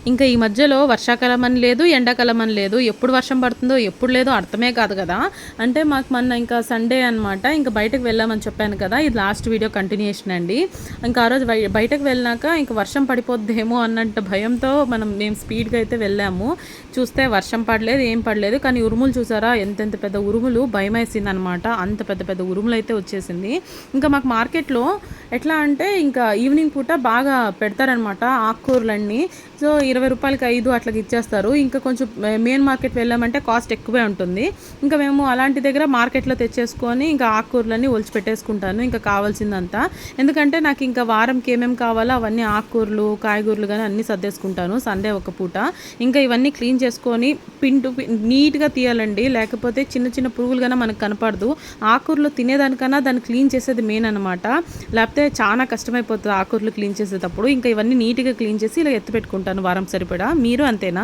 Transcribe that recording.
ఇంకా ఈ మధ్యలో వర్షాకాలం అని లేదు, ఎండాకాలం అని లేదు. ఎప్పుడు వర్షం పడుతుందో, ఎప్పుడు లేదో అర్థమే కాదు కదా! అంటే మాకు మొన్న ఇంకా సండే అనమాట. ఇంక బయటకు వెళ్ళామని చెప్పాను కదా! ఇది లాస్ట్ వీడియో కంటిన్యూయేషన్ అండి. ఇంకా ఆ రోజు బయటకు వెళ్ళినాక ఇంక వర్షం పడిపోద్దేమో అన్నంత భయంతో మేము స్పీడ్‌గా అయితే వెళ్ళాము. చూస్తే వర్షం పడలేదు, ఏం పడలేదు. కానీ ఉరుములు చూసారా? ఎంతెంత పెద్ద ఉరుములు భయమేసిందనమాట. అంత పెద్ద పెద్ద ఉరుములైతే వచ్చేసింది. ఇంకా మాకు మార్కెట్‌లో ఎట్లా అంటే ఇంకా ఈవినింగ్ పూట బాగా పెడతారనమాట ఆకుకూరలన్నీ. సో, రూ. 20కి 5 అట్లా ఇచ్చేస్తారు. ఇంకా కొంచెం మెయిన్ మార్కెట్ వెళ్ళామంటే కాస్ట్ ఎక్కువే ఉంటుంది. ఇంకా మేము అలాంటి దగ్గర మార్కెట్‌లో తెచ్చేసుకొని ఇంకా ఆకుకూరలన్నీ ఒలిచి పెట్టేసుకుంటాను ఇంకా కావాల్సిందంతా. ఎందుకంటే నాకు ఇంకా వారంకి ఏమేమి కావాలో అవన్నీ ఆకుకూరలు, కాయగూరలు గాని అన్నీ సర్దేసుకుంటాను సండే ఒక పూట. ఇంకా ఇవన్నీ క్లీన్ చేసుకొని పిన్ టు పిన్ నీట్‌గా తీయాలండి. లేకపోతే చిన్న చిన్న పురుగులు గాని మనకు కనపడదు. ఆకుకూరలు తినేదానికన్నా దాన్ని క్లీన్ చేసేది మెయిన్ అనమాట. లేకపోతే చాలా కష్టమైపోతది ఆకుకూరలు క్లీన్ చేసేటప్పుడు. ఇంకా ఇవన్నీ నీట్‌గా క్లీన్ చేసి ఇలా ఎత్తి పెట్టుకుంటాను వారం సరిపడా. మీరు అంతేనా?